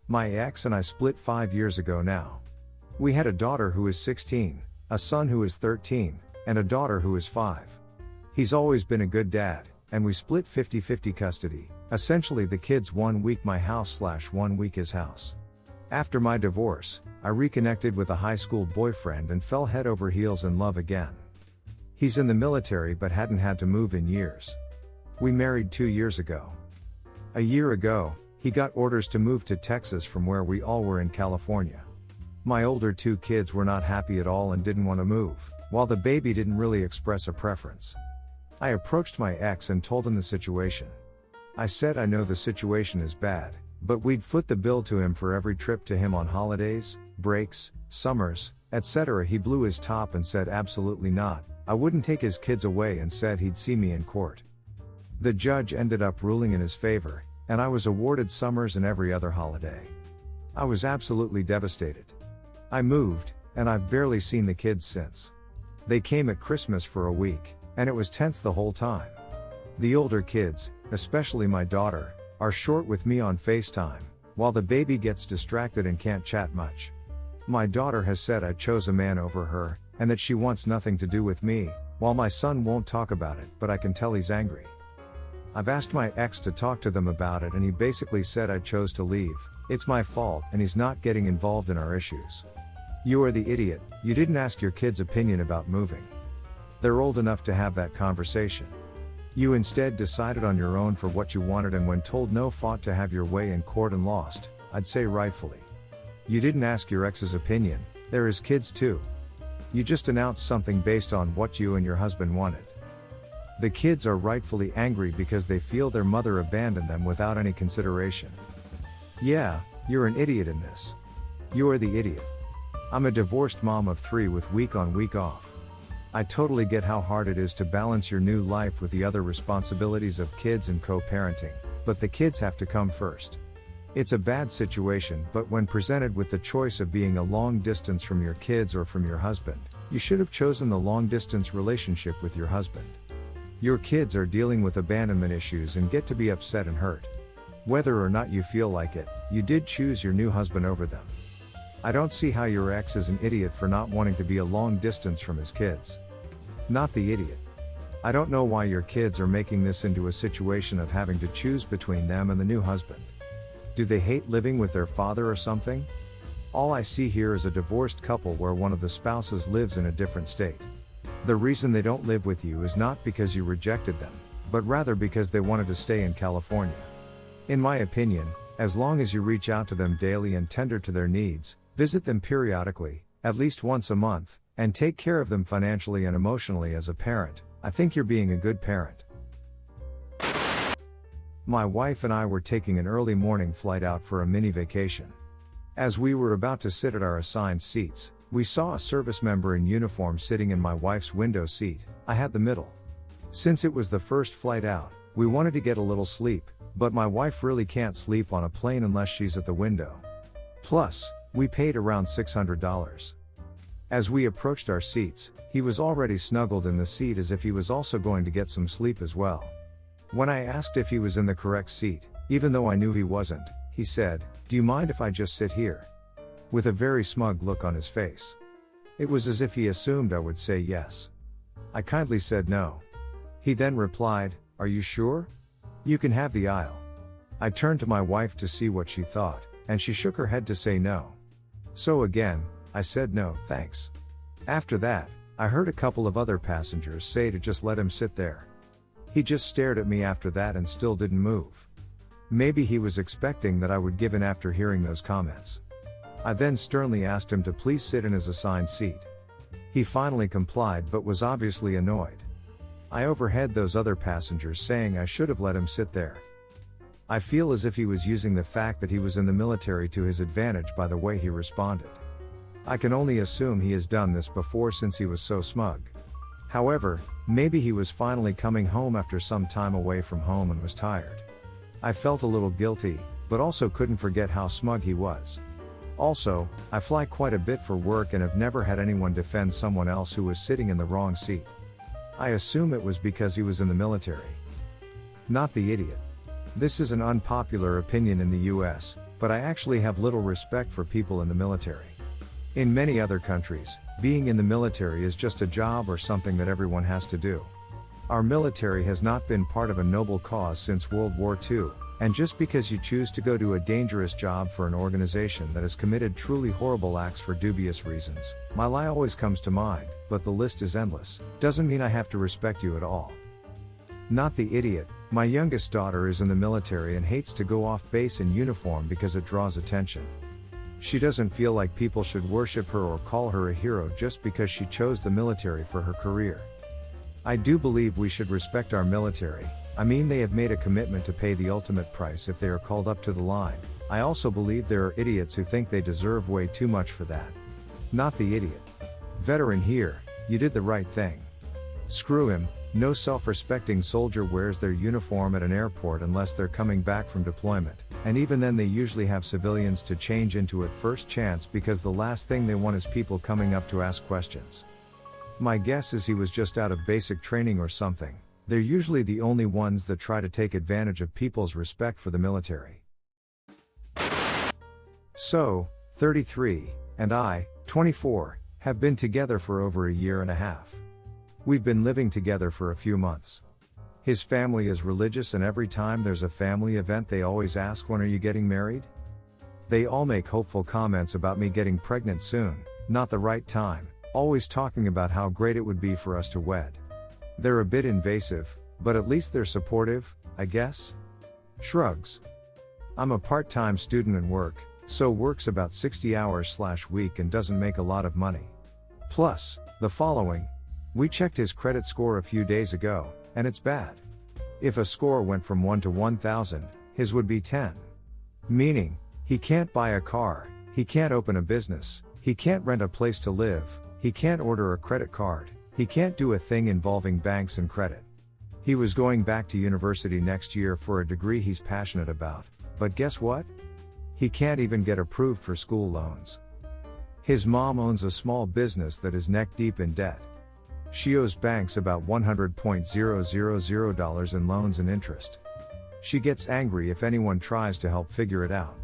My ex and I split 5 years ago now. We had a daughter who is 16, a son who is 13, and a daughter who is 5. He's always been a good dad, and we split 50-50 custody, essentially the kids 1 week my house / 1 week his house. After my divorce, I reconnected with a high school boyfriend and fell head over heels in love again. He's in the military but hadn't had to move in years. We married 2 years ago. A year ago, he got orders to move to Texas from where we all were in California. My older 2 kids were not happy at all and didn't want to move, while the baby didn't really express a preference. I approached my ex and told him the situation. I said I know the situation is bad, but we'd foot the bill to him for every trip to him on holidays, breaks, summers, etc. He blew his top and said absolutely not. I wouldn't take his kids away and said he'd see me in court. The judge ended up ruling in his favor, and I was awarded summers and every other holiday. I was absolutely devastated. I moved, and I've barely seen the kids since. They came at Christmas for a week, and it was tense the whole time. The older kids, especially my daughter, are short with me on FaceTime, while the baby gets distracted and can't chat much. My daughter has said I chose a man over her, and that she wants nothing to do with me, while my son won't talk about it, but I can tell he's angry. I've asked my ex to talk to them about it and he basically said I chose to leave, it's my fault and he's not getting involved in our issues. You are the idiot, you didn't ask your kids' opinion about moving. They're old enough to have that conversation. You instead decided on your own for what you wanted and when told no fought to have your way in court and lost, I'd say rightfully. You didn't ask your ex's opinion, they're his kids too. You just announced something based on what you and your husband wanted. The kids are rightfully angry because they feel their mother abandoned them without any consideration. Yeah, you're an idiot in this. You are the idiot. I'm a divorced mom of 3 with week on week off. I totally get how hard it is to balance your new life with the other responsibilities of kids and co-parenting, but the kids have to come first. It's a bad situation, but when presented with the choice of being a long distance from your kids or from your husband, you should have chosen the long distance relationship with your husband. Your kids are dealing with abandonment issues and get to be upset and hurt. Whether or not you feel like it, you did choose your new husband over them. I don't see how your ex is an idiot for not wanting to be a long distance from his kids. Not the idiot. I don't know why your kids are making this into a situation of having to choose between them and the new husband. Do they hate living with their father or something? All I see here is a divorced couple where one of the spouses lives in a different state. The reason they don't live with you is not because you rejected them, but rather because they wanted to stay in California. In my opinion, as long as you reach out to them daily and tender to their needs, visit them periodically, at least once a month, and take care of them financially and emotionally as a parent, I think you're being a good parent. My wife and I were taking an early morning flight out for a mini vacation. As we were about to sit at our assigned seats, we saw a service member in uniform sitting in my wife's window seat. I had the middle. Since it was the first flight out, we wanted to get a little sleep, but my wife really can't sleep on a plane unless she's at the window. Plus, we paid around $600. As we approached our seats, he was already snuggled in the seat as if he was also going to get some sleep as well. When I asked if he was in the correct seat, even though I knew he wasn't, he said, "Do you mind if I just sit here?" With a very smug look on his face. It was as if he assumed I would say yes. I kindly said no. He then replied, "Are you sure? You can have the aisle." I turned to my wife to see what she thought, and she shook her head to say no. So again, I said no, thanks. After that, I heard a couple of other passengers say to just let him sit there. He just stared at me after that and still didn't move. Maybe he was expecting that I would give in after hearing those comments. I then sternly asked him to please sit in his assigned seat. He finally complied but was obviously annoyed. I overheard those other passengers saying I should have let him sit there. I feel as if he was using the fact that he was in the military to his advantage by the way he responded. I can only assume he has done this before since he was so smug. However, maybe he was finally coming home after some time away from home and was tired. I felt a little guilty, but also couldn't forget how smug he was. Also, I fly quite a bit for work and have never had anyone defend someone else who was sitting in the wrong seat. I assume it was because he was in the military. Not the idiot. This is an unpopular opinion in the US, but I actually have little respect for people in the military. In many other countries, being in the military is just a job or something that everyone has to do. Our military has not been part of a noble cause since World War II, and just because you choose to go to a dangerous job for an organization that has committed truly horrible acts for dubious reasons, my lie always comes to mind, but the list is endless, doesn't mean I have to respect you at all. Not the idiot. My youngest daughter is in the military and hates to go off base in uniform because it draws attention. She doesn't feel like people should worship her or call her a hero just because she chose the military for her career. I do believe we should respect our military. I mean, they have made a commitment to pay the ultimate price if they are called up to the line. I also believe there are idiots who think they deserve way too much for that. Not the idiot. Veteran here, you did the right thing. Screw him. No self-respecting soldier wears their uniform at an airport unless they're coming back from deployment, and even then they usually have civilians to change into at first chance because the last thing they want is people coming up to ask questions. My guess is he was just out of basic training or something. They're usually the only ones that try to take advantage of people's respect for the military. So, 33, and I, 24, have been together for over a year and a half. We've been living together for a few months. His family is religious, and every time there's a family event they always ask, when are you getting married? They all make hopeful comments about me getting pregnant soon, not the right time, always talking about how great it would be for us to wed. They're a bit invasive, but at least they're supportive, I guess? Shrugs. I'm a part-time student and work, so works about 60 hours/week and doesn't make a lot of money. Plus, the following. We checked his credit score a few days ago, and it's bad. If a score went from 1 to 1,000, his would be 10. Meaning, he can't buy a car, he can't open a business, he can't rent a place to live, he can't order a credit card, he can't do a thing involving banks and credit. He was going back to university next year for a degree he's passionate about, but guess what? He can't even get approved for school loans. His mom owns a small business that is neck deep in debt. She owes banks about $100,000 in loans and interest. She gets angry if anyone tries to help figure it out.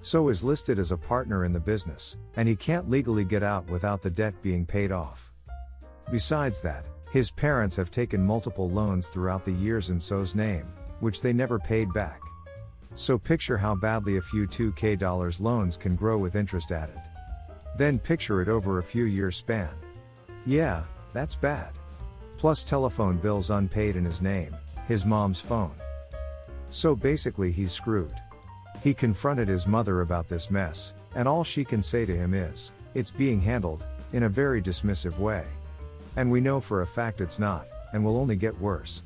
So is listed as a partner in the business, and he can't legally get out without the debt being paid off. Besides that, his parents have taken multiple loans throughout the years in So's name, which they never paid back. So picture how badly a few $2,000 loans can grow with interest added. Then picture it over a few years span. Yeah, that's bad. Plus telephone bills unpaid in his name, his mom's phone. So basically he's screwed. He confronted his mother about this mess, and all she can say to him is, "It's being handled," in a very dismissive way. And we know for a fact it's not, and will only get worse.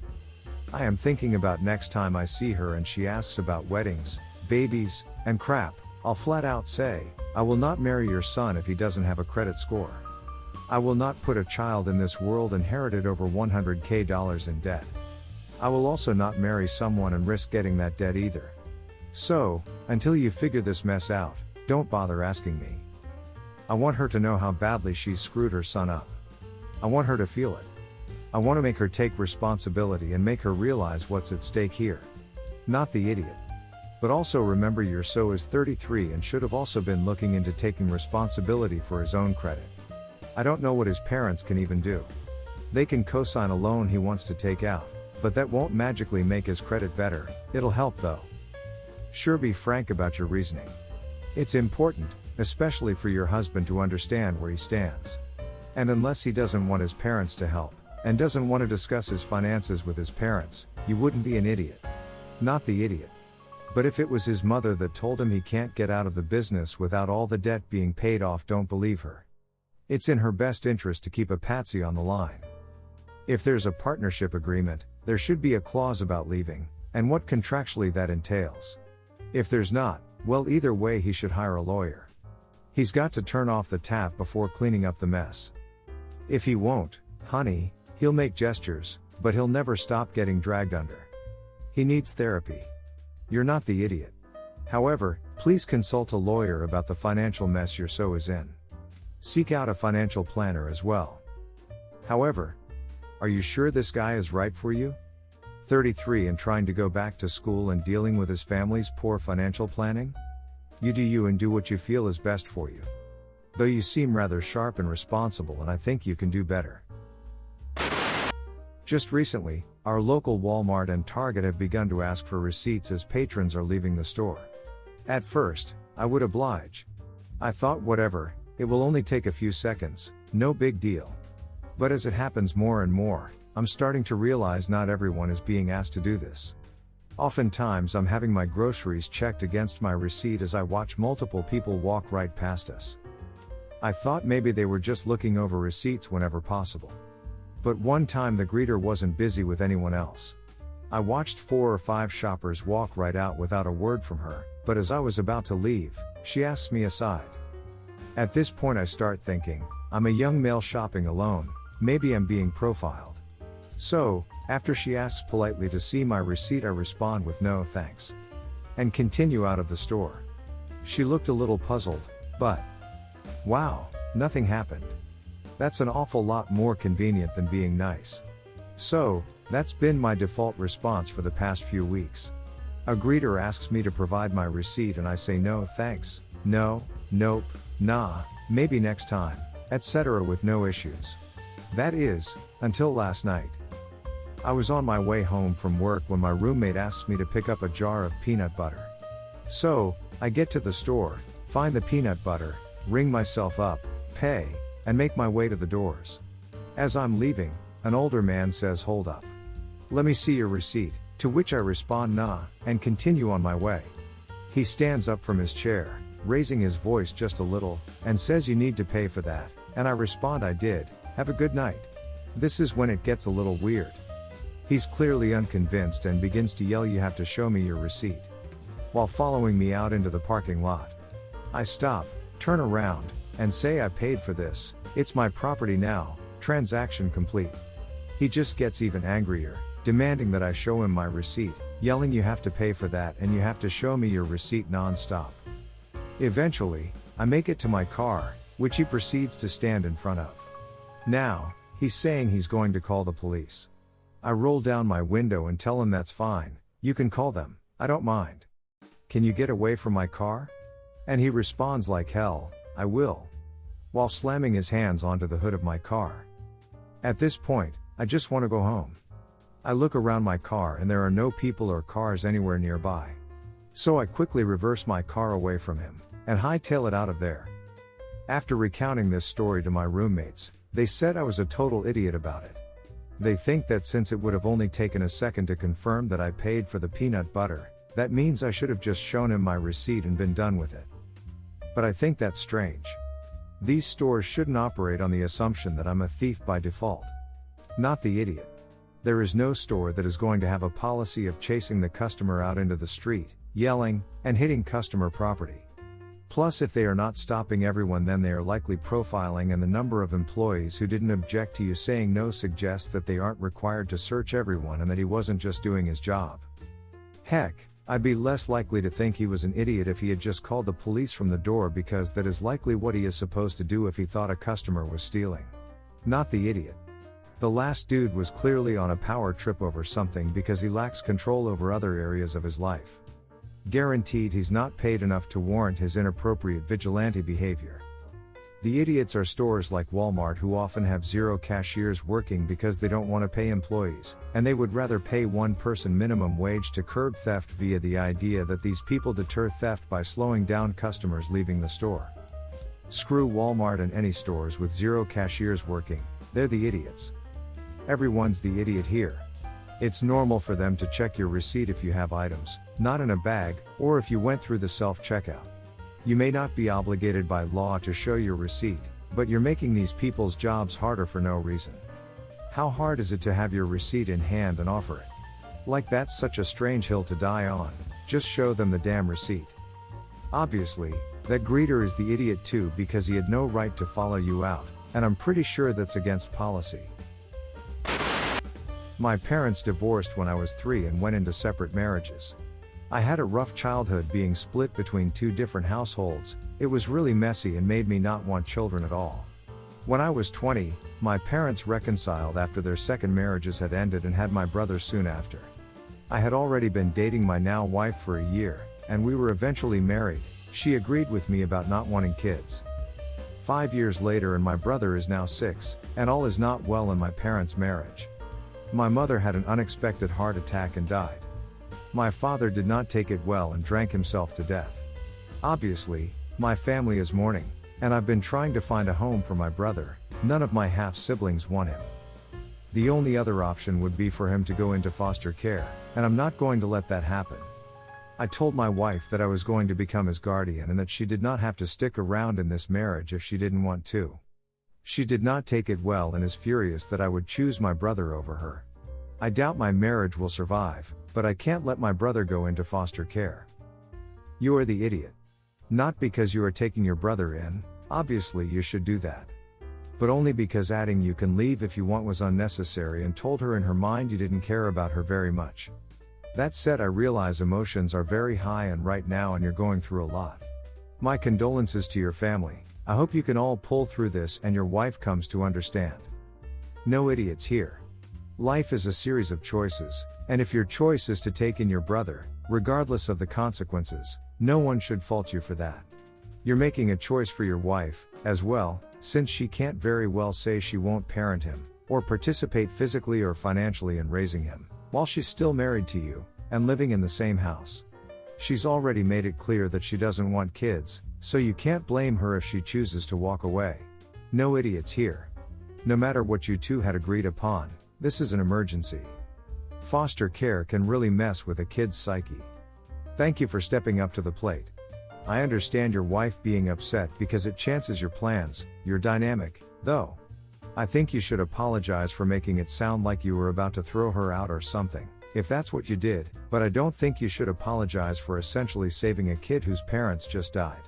I am thinking about next time I see her and she asks about weddings, babies, and crap, I'll flat out say, I will not marry your son if he doesn't have a credit score. I will not put a child in this world inherited over $100,000 in debt. I will also not marry someone and risk getting that debt either. So, until you figure this mess out, don't bother asking me. I want her to know how badly she's screwed her son up. I want her to feel it. I want to make her take responsibility and make her realize what's at stake here. Not the idiot. But also remember, your So is 33 and should have also been looking into taking responsibility for his own credit. I don't know what his parents can even do. They can co-sign a loan he wants to take out, but that won't magically make his credit better. It'll help though. Sure, be frank about your reasoning. It's important, especially for your husband, to understand where he stands. And unless he doesn't want his parents to help, and doesn't want to discuss his finances with his parents, you wouldn't be an idiot. Not the idiot. But if it was his mother that told him he can't get out of the business without all the debt being paid off, don't believe her. It's in her best interest to keep a patsy on the line. If there's a partnership agreement, there should be a clause about leaving, and what contractually that entails. If there's not, well, either way he should hire a lawyer. He's got to turn off the tap before cleaning up the mess. If he won't, honey, he'll make gestures, but he'll never stop getting dragged under. He needs therapy. You're not the idiot. However, please consult a lawyer about the financial mess your So is in. Seek out a financial planner as well. However, are you sure this guy is right for you? 33 and trying to go back to school and dealing with his family's poor financial planning? You do you and do what you feel is best for you. Though you seem rather sharp and responsible, and I think you can do better. Just recently, our local Walmart and Target have begun to ask for receipts as patrons are leaving the store. At first, I would oblige. I thought whatever, it will only take a few seconds, no big deal. But as it happens more and more, I'm starting to realize not everyone is being asked to do this. Oftentimes I'm having my groceries checked against my receipt as I watch multiple people walk right past us. I thought maybe they were just looking over receipts whenever possible. But one time the greeter wasn't busy with anyone else. I watched 4 or 5 shoppers walk right out without a word from her, but as I was about to leave, she asks me aside. At this point I start thinking, I'm a young male shopping alone, maybe I'm being profiled. So, after she asks politely to see my receipt, I respond with no thanks. And continue out of the store. She looked a little puzzled, but wow, nothing happened. That's an awful lot more convenient than being nice. So, that's been my default response for the past few weeks. A greeter asks me to provide my receipt and I say no thanks, no, nope, nah, maybe next time, etc. with no issues. That is, until last night. I was on my way home from work when my roommate asks me to pick up a jar of peanut butter. So, I get to the store, find the peanut butter, ring myself up, pay, and make my way to the doors. As I'm leaving, an older man says, "Hold up. Let me see your receipt," to which I respond nah, and continue on my way. He stands up from his chair, raising his voice just a little, and says, "You need to pay for that," and I respond, "I did, have a good night." This is when it gets a little weird. He's clearly unconvinced and begins to yell, "You have to show me your receipt," while following me out into the parking lot. I stop, turn around, and say, "I paid for this, it's my property now, transaction complete." He just gets even angrier, demanding that I show him my receipt, yelling, "You have to pay for that and you have to show me your receipt," non-stop. Eventually, I make it to my car, which he proceeds to stand in front of. Now, he's saying he's going to call the police. I roll down my window and tell him that's fine, you can call them, I don't mind. Can you get away from my car? And he responds like, "Hell, I will," while slamming his hands onto the hood of my car. At this point, I just want to go home. I look around my car and there are no people or cars anywhere nearby. So I quickly reverse my car away from him, and hightail it out of there. After recounting this story to my roommates, they said I was a total idiot about it. They think that since it would have only taken a second to confirm that I paid for the peanut butter, that means I should have just shown him my receipt and been done with it. But I think that's strange. These stores shouldn't operate on the assumption that I'm a thief by default. Not the idiot. There is no store that is going to have a policy of chasing the customer out into the street, yelling, and hitting customer property. Plus, if they are not stopping everyone, then they are likely profiling, and the number of employees who didn't object to you saying no suggests that they aren't required to search everyone and that he wasn't just doing his job. Heck, I'd be less likely to think he was an idiot if he had just called the police from the door, because that is likely what he is supposed to do if he thought a customer was stealing. Not the idiot. The last dude was clearly on a power trip over something because he lacks control over other areas of his life. Guaranteed he's not paid enough to warrant his inappropriate vigilante behavior. The idiots are stores like Walmart, who often have 0 cashiers working because they don't want to pay employees, and they would rather pay one person minimum wage to curb theft via the idea that these people deter theft by slowing down customers leaving the store. Screw Walmart and any stores with 0 cashiers working, they're the idiots. Everyone's the idiot here. It's normal for them to check your receipt if you have items not in a bag, or if you went through the self-checkout. You may not be obligated by law to show your receipt, but you're making these people's jobs harder for no reason. How hard is it to have your receipt in hand and offer it? Like that's such a strange hill to die on, just show them the damn receipt. Obviously, that greeter is the idiot too, because he had no right to follow you out, and I'm pretty sure that's against policy. My parents divorced when I was 3 and went into separate marriages. I had a rough childhood being split between 2 different households. It was really messy and made me not want children at all. When I was 20, my parents reconciled after their second marriages had ended and had my brother soon after. I had already been dating my now wife for a year, and we were eventually married, She agreed with me about not wanting kids. 5 years later and my brother is now 6, and all is not well in my parents' marriage. My mother had an unexpected heart attack and died. My father did not take it well and drank himself to death. Obviously, my family is mourning, and I've been trying to find a home for my brother. None of my half-siblings want him. The only other option would be for him to go into foster care, and I'm not going to let that happen. I told my wife that I was going to become his guardian and that she did not have to stick around in this marriage if she didn't want to. She did not take it well and is furious that I would choose my brother over her. I doubt my marriage will survive, but I can't let my brother go into foster care. You are the idiot. Not because you are taking your brother in, obviously you should do that. But only because adding "you can leave if you want" was unnecessary and told her in her mind you didn't care about her very much. That said, I realize emotions are very high and right now and you're going through a lot. My condolences to your family. I hope you can all pull through this and your wife comes to understand. No idiots here. Life is a series of choices, and if your choice is to take in your brother, regardless of the consequences, no one should fault you for that. You're making a choice for your wife, as well, since she can't very well say she won't parent him, or participate physically or financially in raising him, while she's still married to you, and living in the same house. She's already made it clear that she doesn't want kids, so you can't blame her if she chooses to walk away. No idiots here. No matter what you two had agreed upon, this is an emergency. Foster care can really mess with a kid's psyche. Thank you for stepping up to the plate. I understand your wife being upset because it chances your plans, your dynamic, though. I think you should apologize for making it sound like you were about to throw her out or something, if that's what you did, but I don't think you should apologize for essentially saving a kid whose parents just died.